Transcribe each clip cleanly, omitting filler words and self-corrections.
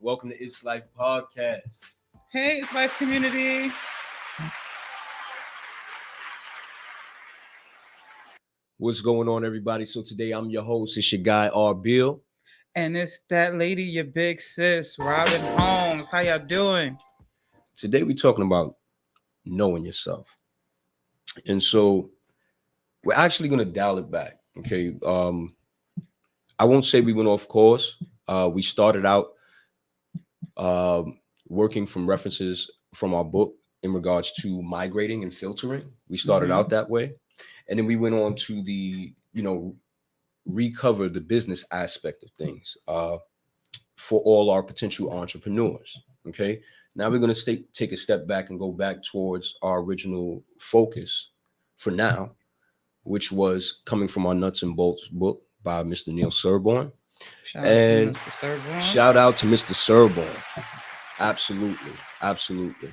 Welcome to It's Life Podcast. Hey, it's Life Community. What's going on, everybody? So today I'm your host. It's your guy R. Bill. And it's that lady, your big sis, Robin Holmes. How y'all doing? Today we're talking about knowing yourself, and so we're actually gonna dial it back. Okay, I won't say we went off course. We started out working from references from our book in regards to migrating and filtering. We started Mm-hmm. out that way, and then we went on to the recover the business aspect of things for all our potential entrepreneurs. Okay, now we're going to take a step back and go back towards our original focus for now, which was coming from our Nuts and Bolts book by Mr. Neil Serborn. Shout out to And Mr. Servon. shout out to Mr. Serborn. Absolutely, absolutely.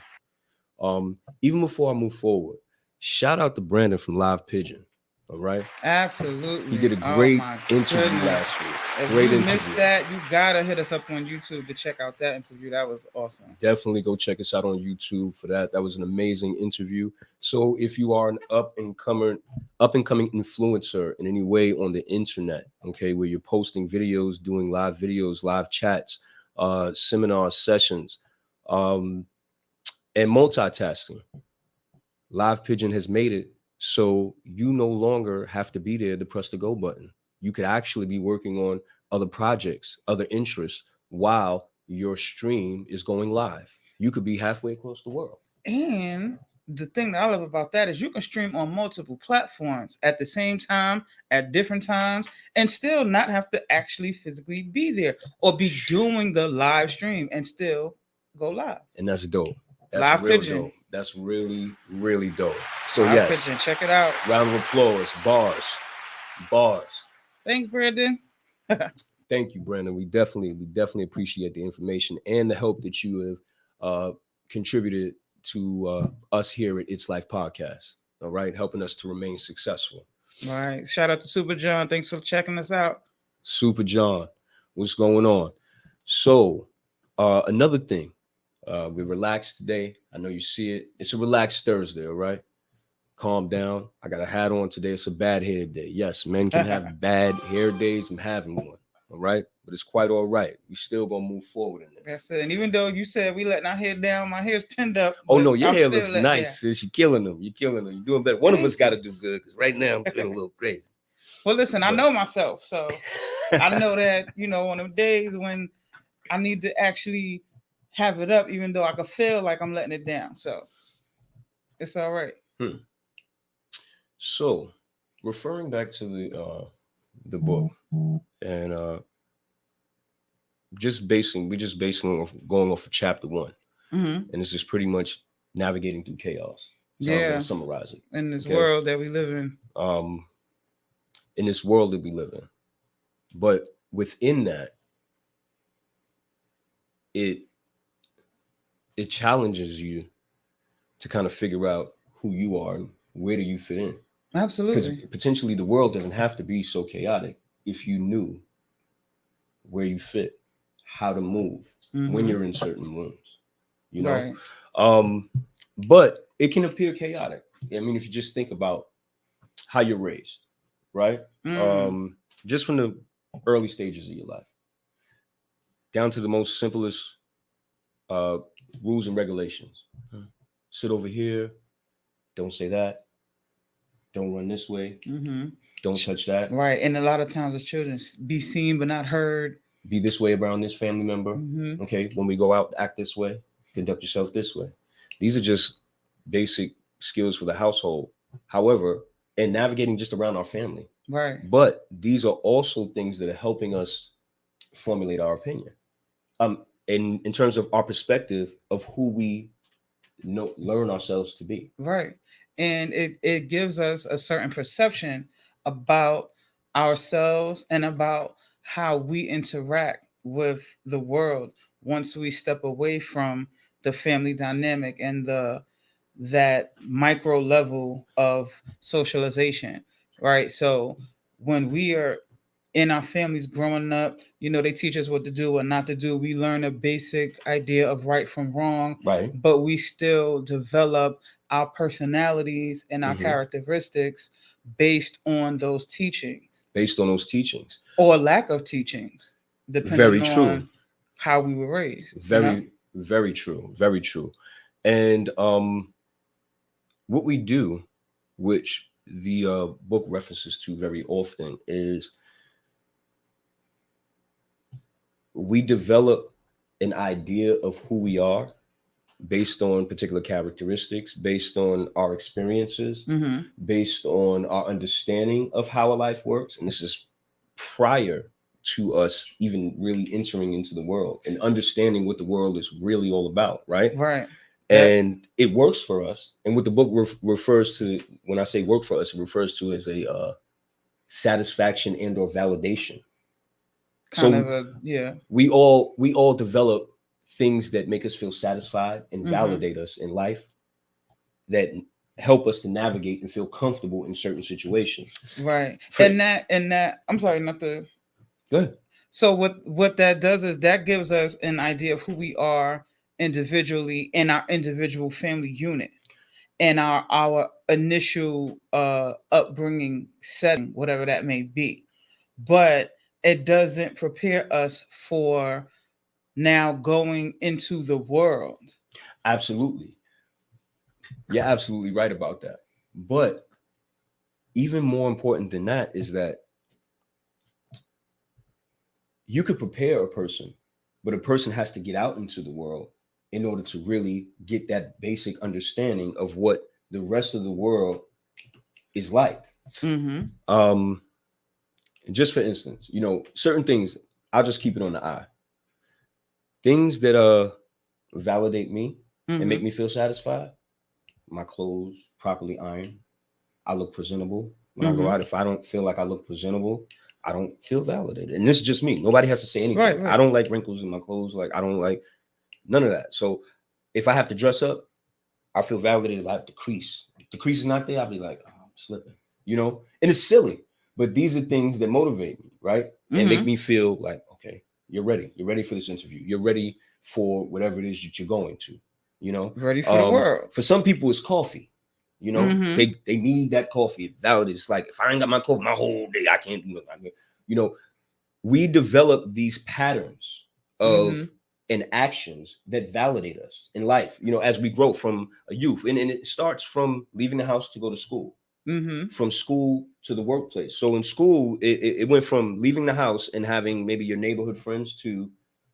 Even before I move forward, shout out to Brandon from Live Pigeon. All right, he Absolutely. did a Oh great my interview goodness. last week. If Great you interview. missed that, you gotta hit us up on YouTube to check out that interview. That was awesome. Definitely go check us out on YouTube for that. That was an amazing interview. So if you are an up and coming influencer in any way on the internet, okay, where you're posting videos, doing live videos, live chats, seminar sessions, um, and multitasking, Live Pigeon has made it so you no longer have to be there to press the go button. You could actually be working on other projects, other interests while your stream is going live. You could be halfway across the world. And the thing that I love about that is you can stream on multiple platforms at the same time, at different times, and still not have to actually physically be there or be doing the live stream and still go live. And that's dope. That's Live real Pigeon. dope. That's really, really dope. So Live yes, Pigeon. Check it out. round of applause, bars, bars. Thanks, Brandon. Thank you, Brandon. We definitely appreciate the information and the help that you have contributed to us here at It's Life Podcast. All right, helping us to remain successful. All right. Shout out to Super John. Thanks for checking us out. Super John, what's going on? So, another thing, we're relaxed today. I know you see it. It's a relaxed Thursday, all right? Calm down. I got a hat on today. It's a bad hair day. Yes, men can have bad hair days. I'm having one. All right. But it's quite all right. We still gonna move forward in this. That's it. And even though you said we letting our hair down, my hair's pinned up. Oh but no, your I'm hair still looks letting nice, sis. You're killing them. You're killing them. You're doing better. One of us gotta do good because right now I'm feeling a little crazy. Well, listen, I But- know myself, so I know that on them days when I need to actually have it up, even though I could feel like I'm letting it down. So it's all right. So, referring back to the book and we just basing off going off of chapter 1, Mm-hmm. and this is pretty much navigating through chaos. So I'm Yeah. gonna summarize it. In this Okay. world that we live in. In this world that we live in, but within that, it challenges you to kind of figure out who you are and where do you fit in. Because Absolutely. potentially the world doesn't have to be so chaotic if you knew where you fit, how to move when Mhm. you're in certain rooms, you know. Right. But it can appear chaotic. I mean, if you just think about how you're raised, right? Mm. Just from the early stages of your life, down to the most simplest uh, rules and regulations. Sit over here. Don't say that. Don't run this way. Mm-hmm. Don't touch that. Right. And a lot of times the children be seen but not heard. Be this way around this family member. Mm-hmm. Okay. When we go out, act this way. Conduct yourself this way. These are just basic skills for the household. However, and navigating just around our family. Right. But these are also things that are helping us formulate our opinion. In terms of our perspective of who we learn ourselves to be. Right. And it gives us a certain perception about ourselves and about how we interact with the world once we step away from the family dynamic and the that micro level of socialization, right? So when we are in our families growing up. They teach us what to do, what not to do. We learn a basic idea of right from wrong, Right. but we still develop our personalities and our Hmm. characteristics based on those teachings Based on those teachings. or lack of teachings, Very depending true. on how we were raised. Very, very true. Very true. And what we do, which the book references to very often, is we develop an idea of who we are based on particular characteristics, based on our experiences, Mm-hmm. based on our understanding of how a life works. And this is prior to us even really entering into the world and understanding what the world is really all about, right? Right. That's And it works for us. And what the book refers to, when I say work for us, it refers to as a satisfaction and or validation. kind So of a, yeah. we all develop things that make us feel satisfied and Mm-hmm. validate us in life, that help us to navigate and feel comfortable in certain situations. Right. For And that I'm sorry, not to. good. So what that does is that gives us an idea of who we are individually in our individual family unit and our initial upbringing setting, whatever that may be. But it doesn't prepare us for now going into the world. Absolutely. You're absolutely right about that. But even more important than that is that you could prepare a person, but a person has to get out into the world in order to really get that basic understanding of what the rest of the world is like. Mm-hmm. Um, just for instance, certain things, I'll just keep it on the eye. Things that validate me and Mm-hmm. make me feel satisfied, my clothes properly ironed, I look presentable when I go Mm-hmm. out. If I don't feel like I look presentable, I don't feel validated. And this is just me. Nobody has to say anything. Right, I right. don't like wrinkles in my clothes. Like I don't like none of that. So if I have to dress up, I feel validated if I have to crease. If the crease is not there, I'll be like, oh, I'm slipping, And it's silly, but these are things that motivate me, right? And make Mm-hmm. me feel like, okay, you're ready. You're ready for this interview. You're ready for whatever it is that you're going to, you know. Ready for the world. For some people, it's coffee. Mm-hmm. They need that coffee. It's valid. It's like if I ain't got my coffee my whole day, I can't do nothing. You know, we develop these patterns of Mm-hmm. and actions that validate us in life, as we grow from a youth. And it starts from leaving the house to go to school, Mm-hmm. from school to the workplace. So in school, it went from leaving the house and having maybe your neighborhood friends to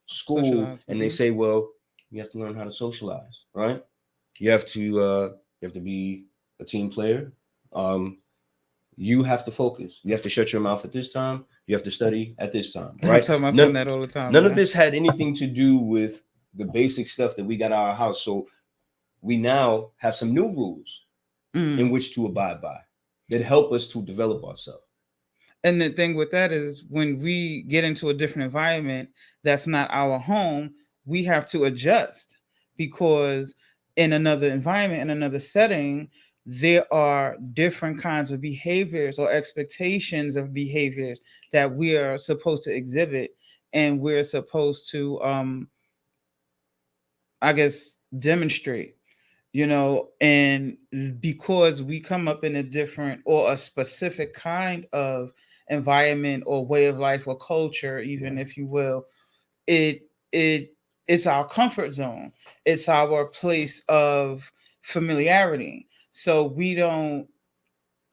school, Socialize. and they Mm-hmm. say, well, you have to learn how to socialize, right? You have to be a team player. Um, you have to focus. You have to shut your mouth at this time. You have to study at this time, I right? tell my son None that all the time, none of man. this had anything to do with the basic stuff that we got out of our house. So we now have some new rules Mm. in which to abide by that help us to develop ourselves. And the thing with that is when we get into a different environment that's not our home, we have to adjust because in another environment, in another setting, there are different kinds of behaviors or expectations of behaviors that we are supposed to exhibit and we're supposed to I guess demonstrate, and because we come up in a different or a specific kind of environment or way of life or culture, even Right. if you will, it it it's our comfort zone. It's our place of familiarity. So we don't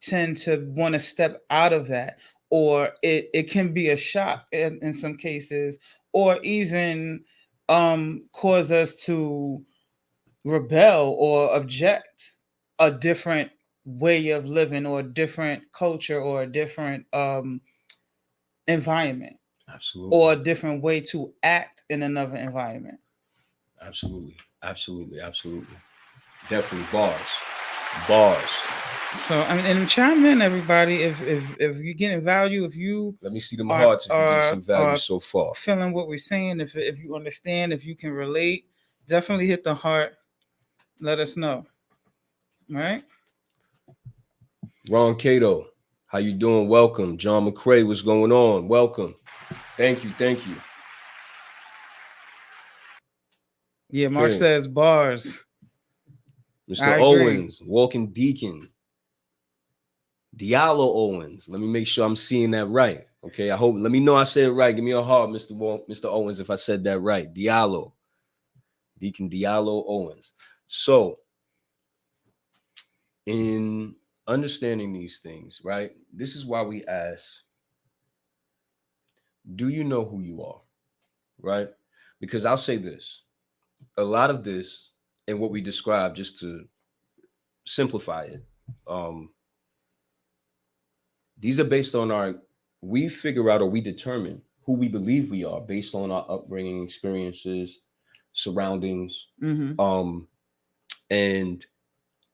tend to want to step out of that, or it can be a shock in some cases, or even cause us to rebel or object a different way of living or a different culture or a different environment or Absolutely. a different way to act in another environment. Absolutely. Absolutely. Absolutely. Definitely bars. Bars. So I mean, and chime in, everybody, if you're getting value, if you Let me see them are hearts if you're getting are some value are so far. feeling what we're saying, if you understand, if you can relate, definitely hit the heart. Let us know. All right. Ron Cato. How you doing? Welcome. John McCrae, what's going on? Welcome. Thank you. Thank you. Yeah, Mark Okay. says bars. Mr. I agree. Owens, Walking Deacon, Diallo Owens. Let me make sure I'm seeing that right. Okay. I hope, let me know I said it right. Give me a heart, Mr. Owens, if I said that right. Diallo, Deacon Diallo Owens. So, in understanding these things, right? This is why we ask, do you know who you are? Right? Because I'll say this, a lot of this and what we describe, just to simplify it, um, these are based on we figure out or we determine who we believe we are based on our upbringing, experiences, surroundings, Mm-hmm. um, and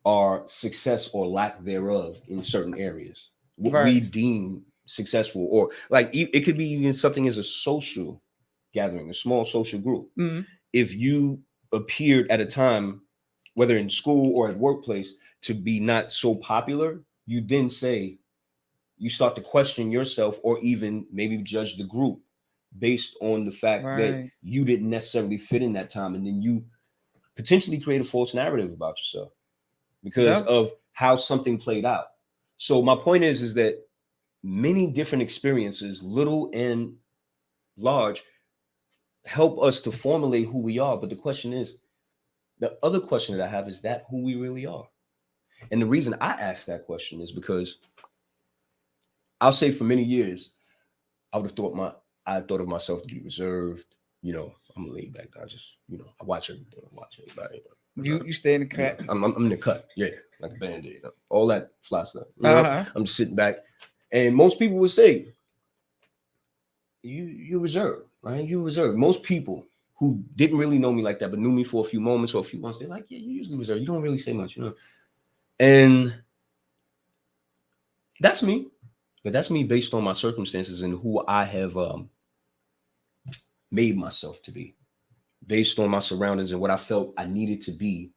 our success or lack thereof in certain areas. What we Right. deem successful, or like it could be even something as a social gathering, a small social group. Mm-hmm. If you appeared at a time, whether in school or at workplace, to be not so popular, you then say, you start to question yourself or even maybe judge the group based on the fact that Right. you didn't necessarily fit in that time. And then you potentially create a false narrative about yourself because Yep. of how something played out. So my point is that many different experiences, little and large, help us to formulate who we are. But the question is, the other question that I have is that who we really are? And the reason I ask that question is because I'll say for many years, I would have thought I thought of myself to be reserved. I'm a laid back guy. Just I watch everything. I watch everybody. You stay in the cut. I'm in the cut. Yeah, like a band-aid. All that fly stuff. Uh-huh. I'm just sitting back, and most people would say, you reserve, right? You reserve. Most people who didn't really know me like that, but knew me for a few moments or a few months, they're like, yeah, you usually reserve. You don't really say much. And that's me. But that's me based on my circumstances and who I have made myself to be, based on my surroundings and what I felt I needed to be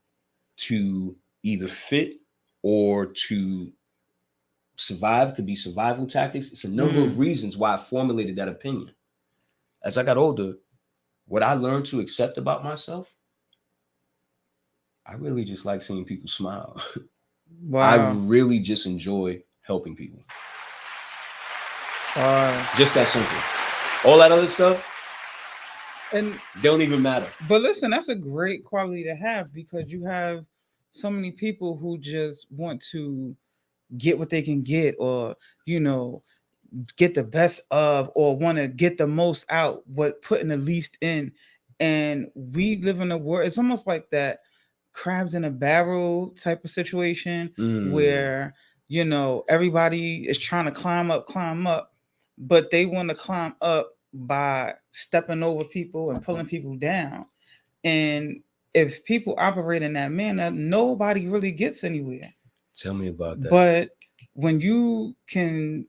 to either fit or to survive. Could be survival tactics. It's a number of Mm. reasons why I formulated that opinion. As I got older, what I learned to accept about myself, I really just like seeing people smile. I Wow. really just enjoy helping people. Wow. Just that simple. All that other stuff And don't even matter. but listen, that's a great quality to have because you have so many people who just want to get what they can get, or you know get the best of, or want to get the most out but putting the least in. And we live in a world, it's almost like that crabs in a barrel type of situation Mm, where everybody is trying to climb up, but they want to climb up by stepping over people and pulling people down. And if people operate in that manner, nobody really gets anywhere. tell me about that. But when you can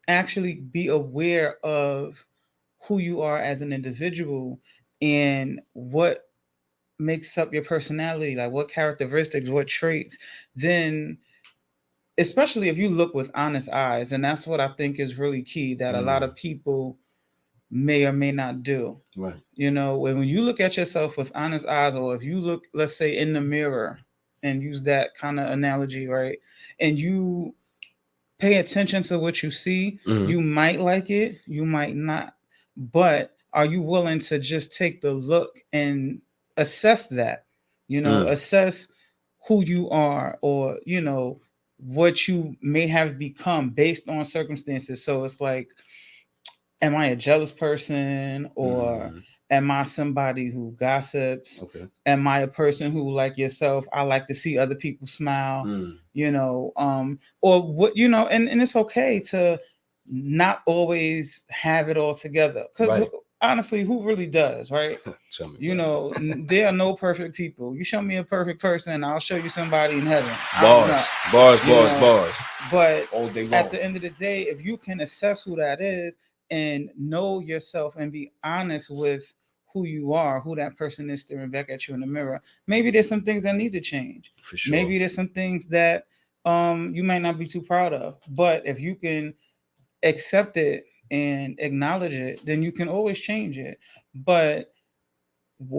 actually be aware of who you are as an individual and what makes up your personality, like what characteristics, what traits, then especially if you look with honest eyes, and that's what I think is really key that a lot Mm, of people may or may not do. right. When you look at yourself with honest eyes, or if you look, let's say, in the mirror and use that kind of analogy, right? And you pay attention to what you see. Mm, You might like it, you might not. But are you willing to just take the look and assess that? mm, Assess who you are, or, what you may have become based on circumstances. So it's like, am I a jealous person, or mm. am I somebody who gossips? Okay. Am I a person who, like yourself, I like to see other people smile? Mm, Or what, and it's okay to not always have it all together. Because right. honestly, who really does, right? Tell me about it. There are no perfect people. You show me a perfect person, and I'll show you somebody in heaven. I don't Bars, know, bars, you bars, know. bars. But All day at long. the end of the day, if you can assess who that is and know yourself and be honest with who you are, who that person is staring back at you in the mirror, maybe there's some things that need to change. For sure. Maybe there's some things that you may not be too proud of. But if you can accept it and acknowledge it, then you can always change it. But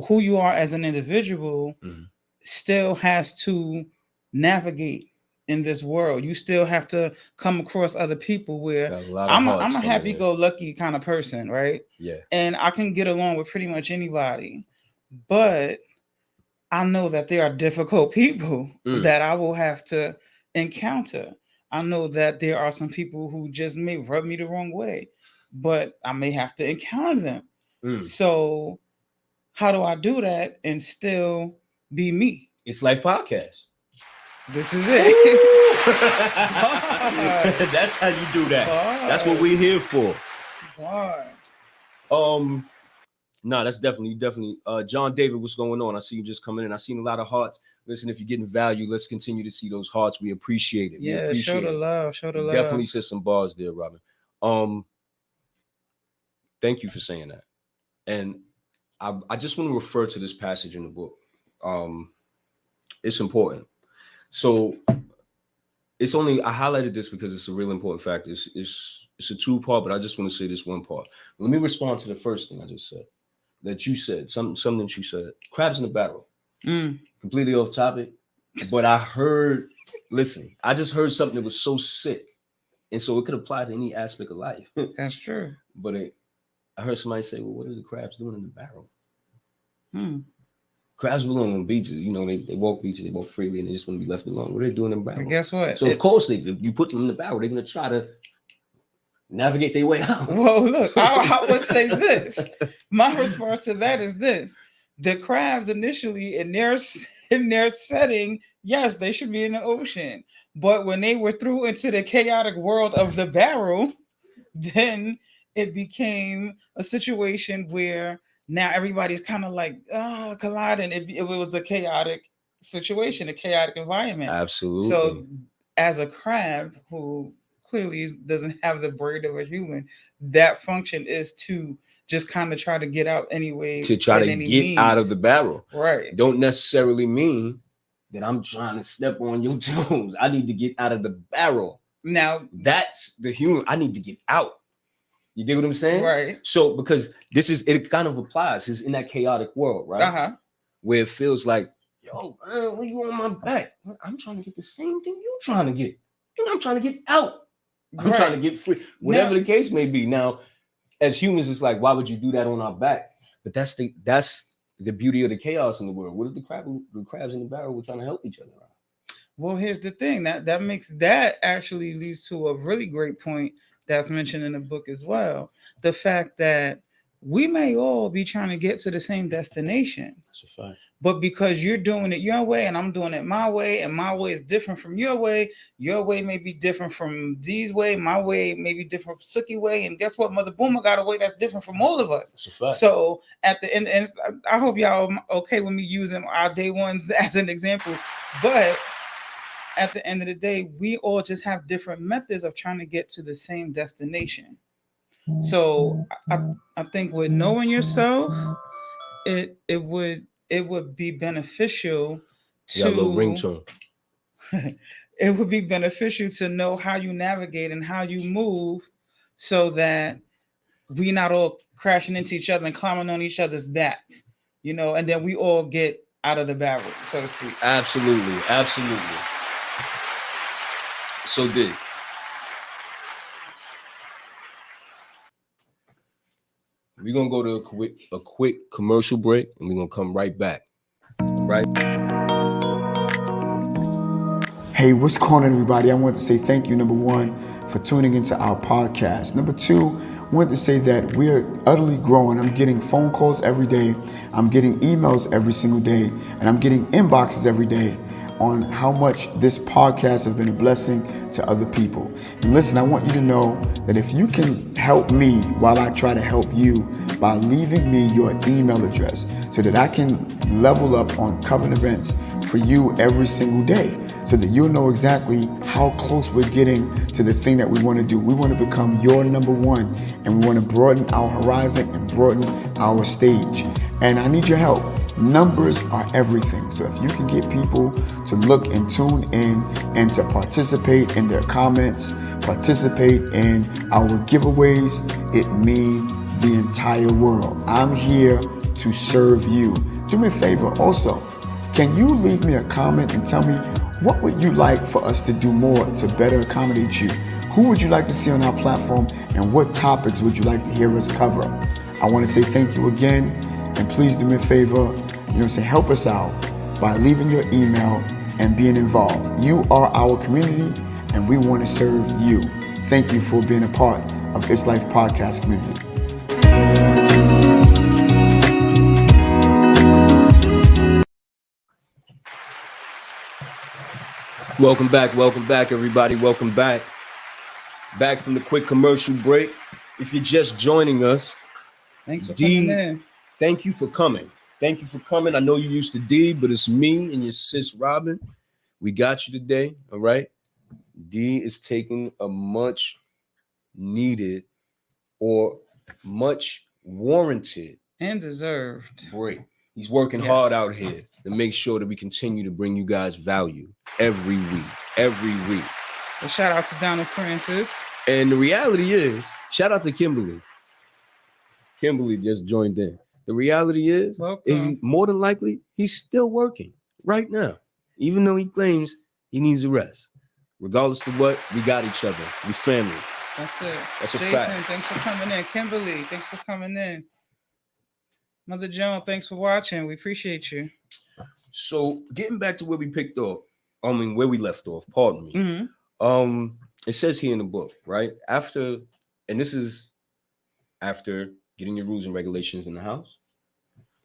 who you are as an individual Mhm. still has to navigate in this world. You still have to come across other people where Got a lot of I'm hearts a coming happy in. go lucky kind of person, right? Yeah. And I can get along with pretty much anybody. But I know that there are difficult people Mm. that I will have to encounter. I know that there are some people who just may rub me the wrong way, but I may have to encounter them. Mm. So, how do I do that and still be me? It's Life Podcast. This is it. That's how you do that. That's what we're here for. No, that's definitely. John David, what's going on? I see you just coming in. I seen a lot of hearts. Listen, if you're getting value, let's continue to see those hearts. We appreciate it. Yeah, show the love. Show the love. Definitely said some bars there, Robin. Thank you for saying that. And I just want to refer to this passage in the book. It's important. So it's only I highlighted this because it's a real important fact. It's a two-part, but I just want to say this one part. Let me respond to the first thing I just said. That you said something that you said. Crabs in the barrel. Completely off topic, but I heard. Listen, I just heard something that was so sick, and so it could apply to any aspect of life. That's true. But I heard somebody say, "Well, what are the crabs doing in the barrel?" Crabs belong on beaches. You know, they walk beaches, they walk freely, and they just want to be left alone. What are they doing in the barrel? And guess what? So of course, you put them in the barrel, they're gonna try to navigate their way out. Well, look, I would say this. My response to that is this: the crabs initially in their setting, yes, they should be in the ocean. But when they were through into the chaotic world of the barrel, then it became a situation where now everybody's kind of like colliding. It was a chaotic situation, a chaotic environment. Absolutely. So, as a crab who clearly doesn't have the brain of a human, that function is to just kind of try to get out anyway. To try to get out of the barrel. Right. Don't necessarily mean that I'm trying to step on your toes. I need to get out of the barrel. Now, that's the human. I need to get out. You dig what I'm saying? Right. So, because it kind of applies. It's in that chaotic world, right? Where it feels like, yo, man, what you on my back? I'm trying to get the same thing you trying to get. I'm trying to get out. I'm trying to get free. Whatever the case may be. Now, as humans, it's like, why would you do that on our back? But that's the beauty of the chaos in the world. What if the crabs in the barrel were trying to help each other out? Well, here's the thing that actually leads to a really great point that's mentioned in the book as well. The fact that we may all be trying to get to the same destination. That's a fact. But because you're doing it your way and I'm doing it my way, and my way is different from your way may be different from D's way, my way may be different from Suki way, and guess what? Mother Boomer got a way that's different from all of us. That's a fact. So at the end, and I hope y'all okay with me using our day ones as an example, but at the end of the day, we all just have different methods of trying to get to the same destination. So I think with knowing yourself, it would be beneficial to a little ringtone. It would be beneficial to know how you navigate and how you move so that we not all crashing into each other and climbing on each other's backs, and then we all get out of the barrel, so to speak. Absolutely. So good. We're gonna go to a quick commercial break, and we're gonna come right back. Right. Hey, what's going on, everybody? I want to say thank you, number one, for tuning into our podcast. Number two, I want to say that we're utterly growing. I'm getting phone calls every day. I'm getting emails every single day, and I'm getting inboxes every day on how much this podcast has been a blessing to other people. And listen, I want you to know that if you can help me while I try to help you by leaving me your email address so that I can level up on covering events for you every single day so that you'll know exactly how close we're getting to the thing that we want to do. We want to become your number one, and we want to broaden our horizon and broaden our stage. And I need your help. Numbers are everything. So if you can get people to look and tune in and to participate in their comments, participate in our giveaways, it means the entire world. I'm here to serve you. Do me a favor also. Can you leave me a comment and tell me what would you like for us to do more to better accommodate you? Who would you like to see on our platform, and what topics would you like to hear us cover? I want to say thank you again, and please do me a favor, help us out by leaving your email and being involved. You are our community, and we want to serve you. Thank you for being a part of It's Life Podcast community. Welcome back, everybody. Welcome back from the quick commercial break. If you're just joining us, thanks for coming in. Thank you for coming. I know you're used to D, but it's me and your sis Robin. We got you today, all right? D is taking a much needed or much warranted and deserved break. He's working hard out here to make sure that we continue to bring you guys value every week. So shout out to Donna Francis. And the reality is, shout out to Kimberly. Kimberly just joined in. The reality is more than likely, he's still working right now, even though he claims he needs a rest. Regardless of what, we got each other. We family. That's it. That's a Jason, fact. Thanks for coming in. Kimberly, thanks for coming in. Mother Joan, thanks for watching. We appreciate you. So getting back to where we picked up, where we left off, pardon me. Mm-hmm. It says here in the book, right? After getting your rules and regulations in the house,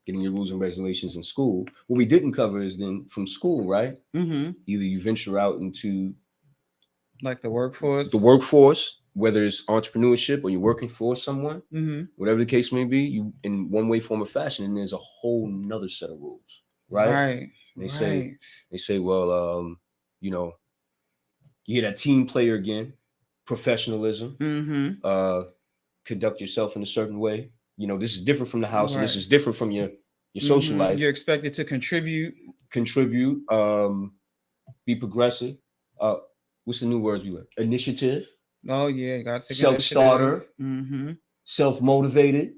getting your rules and regulations in school. What we didn't cover is then from school, right? Mm-hmm. Either you venture out into like the workforce, whether it's entrepreneurship or you're working for someone, whatever the case may be, you in one way, form, or fashion, and there's a whole nother set of rules, right? They say, well, you hear that team player again, professionalism, conduct yourself in a certain way. This is different from the house, and this is different from your social life. You're expected to contribute, be progressive. What's the new words we learn? Initiative. Oh yeah, you gotta take self-starter, self-motivated.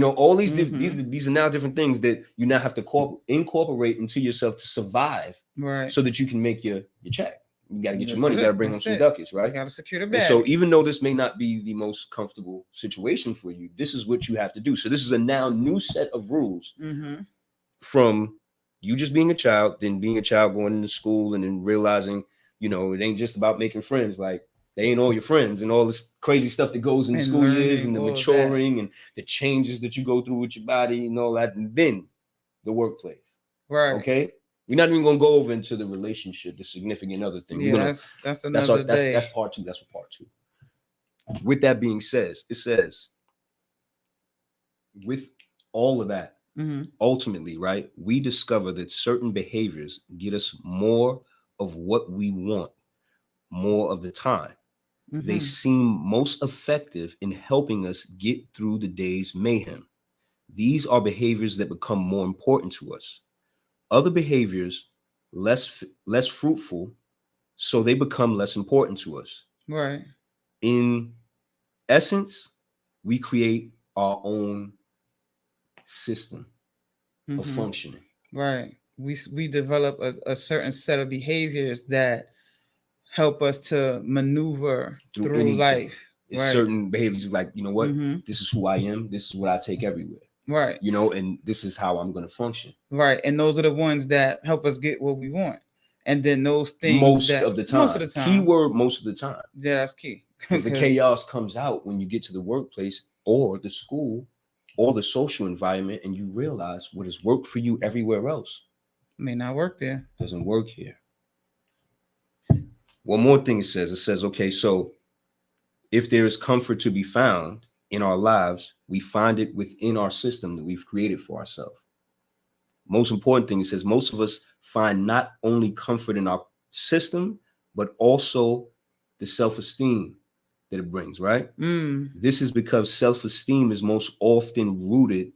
All these these are now different things that you now have to incorporate into yourself to survive, right? So that you can make your check. You got to get your money. You got to bring home some ducats, right? You got to secure the bag. So even though this may not be the most comfortable situation for you, this is what you have to do. So this is a now new set of rules from you just being a child, then being a child going into school, and then realizing, it ain't just about making friends. Like they ain't all your friends, and all this crazy stuff that goes in the school years, and the maturing and the changes that you go through with your body and all that, and then the workplace. Right. Okay. We're not even gonna go over into the relationship, the significant other thing. Yeah, that's another day. That's part two. That's part two. With that being said, it says, with all of that, ultimately, right, we discover that certain behaviors get us more of what we want more of the time. They seem most effective in helping us get through the day's mayhem. These are behaviors that become more important to us. Other behaviors less fruitful, so they become less important to us. Right. In essence, we create our own system of functioning. Right. We develop a certain set of behaviors that help us to maneuver through life. It's certain behaviors like, this is who I am. This is what I take everywhere. Right. And this is how I'm going to function. Right. And those are the ones that help us get what we want. And then those things most of the time. Keyword most of the time. Yeah, that's key. Because the chaos comes out when you get to the workplace or the school or the social environment, and you realize what has worked for you everywhere else may not work there. Doesn't work here. One more thing it says, okay, so if there is comfort to be found in our lives, we find it within our system that we've created for ourselves. Most important thing, it says most of us find not only comfort in our system, but also the self-esteem that it brings, right? This is because self-esteem is most often rooted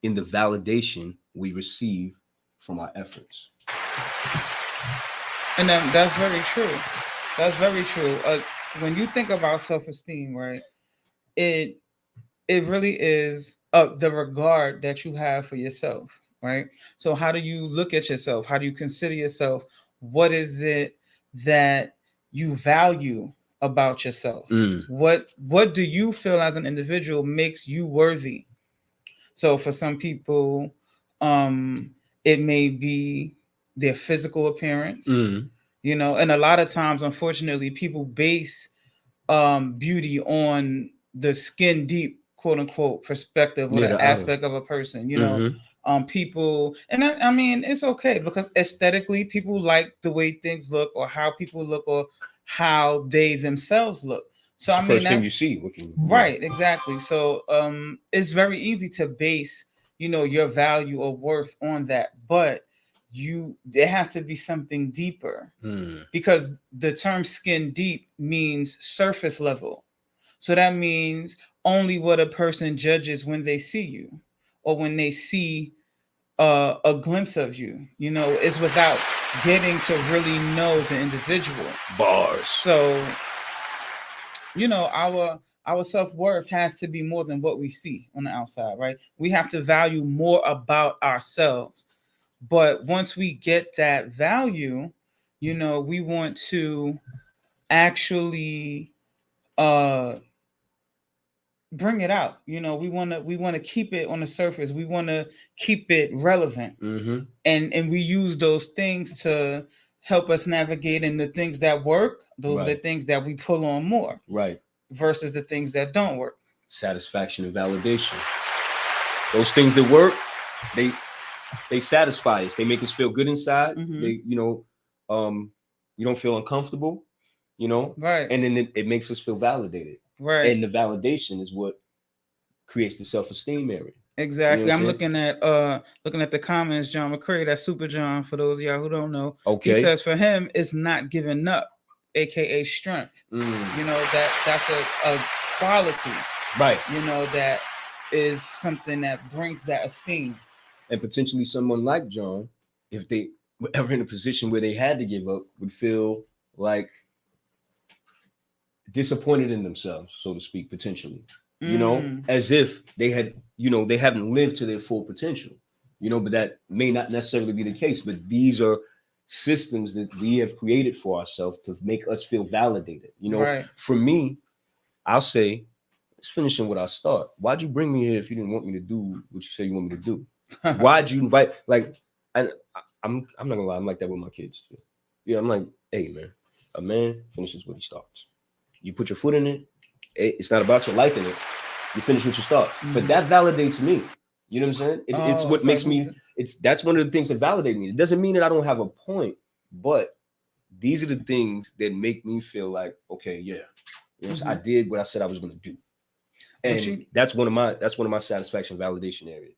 in the validation we receive from our efforts. And that's very true. That's very true. When you think about self-esteem, right? It it really is the regard that you have for yourself, right? So how do you look at yourself? How do you consider yourself? What is it that you value about yourself? What do you feel as an individual makes you worthy? So for some people, um, it may be their physical appearance, and a lot of times, unfortunately, people base beauty on the skin deep, quote unquote, perspective or Yeah, the aspect of a person. People, and I mean, it's okay because aesthetically, people like the way things look or how people look or how they themselves look. So it's I the mean, first thing you that's see. right, exactly. So it's very easy to base, your value or worth on that, but there has to be something deeper because the term skin deep means surface level. So that means only what a person judges when they see you or when they see a glimpse of you, is without getting to really know the individual. Bars. So, our self-worth has to be more than what we see on the outside, right? We have to value more about ourselves. But once we get that value, we want to actually uh bring it out. We want to keep it on the surface. We want to keep it relevant. And we use those things to help us navigate, and the things that work, those are the things that we pull on more, right, versus the things that don't work. Satisfaction and validation. Those things that work, they satisfy us. They make us feel good inside. They, you don't feel uncomfortable, Right. And then it makes us feel validated. Right. And the validation is what creates the self-esteem area. Exactly. I'm looking at the comments. John McCray, that's Super John, for those of y'all who don't know. Okay. He says for him, it's not giving up, aka strength. That's a quality. Right. That is something that brings that esteem. And potentially someone like John, if they were ever in a position where they had to give up, would feel like disappointed in themselves, so to speak, potentially. As if they had, they haven't lived to their full potential. But that may not necessarily be the case. But these are systems that we have created for ourselves to make us feel validated. Right. For me, I'll say, let's finish in what I start. Why'd you bring me here if you didn't want me to do what you say you want me to do? Why'd you invite? And I'm not gonna lie, I'm like that with my kids too. Yeah, I'm like, hey man, a man finishes what he starts. You put your foot in it. It's not about your liking it. You finish what you start. But that validates me. You know what I'm saying? It's what makes me. That's one of the things that validate me. It doesn't mean that I don't have a point, but these are the things that make me feel like, okay, yeah, I did what I said I was going to do, and that's one of my satisfaction validation areas.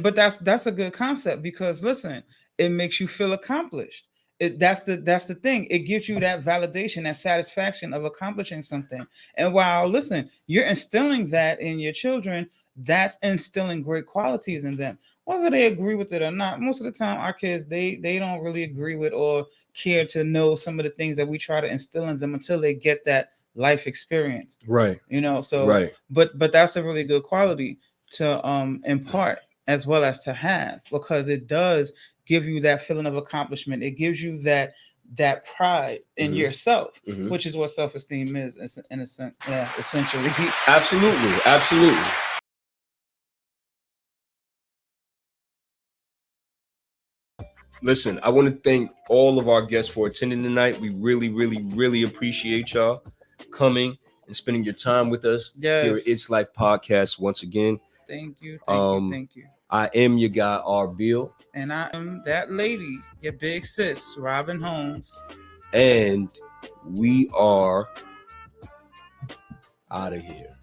But that's a good concept because listen, it makes you feel accomplished. That's the thing. It gives you that validation, that satisfaction of accomplishing something. And while listen, you're instilling that in your children, that's instilling great qualities in them. Whether they agree with it or not, most of the time our kids they don't really agree with or care to know some of the things that we try to instill in them until they get that life experience. Right. So right. But that's a really good quality to impart as well as to have, because it does give you that feeling of accomplishment. It gives you that pride in yourself, which is what self-esteem is in a sense. Yeah, essentially. Absolutely. Listen, I want to thank all of our guests for attending tonight. We really, really, really appreciate y'all coming and spending your time with us here at It's Life Podcast once again. Thank you. I am your guy, R. Bill. And I am that lady, your big sis, Robin Holmes. And we are out of here.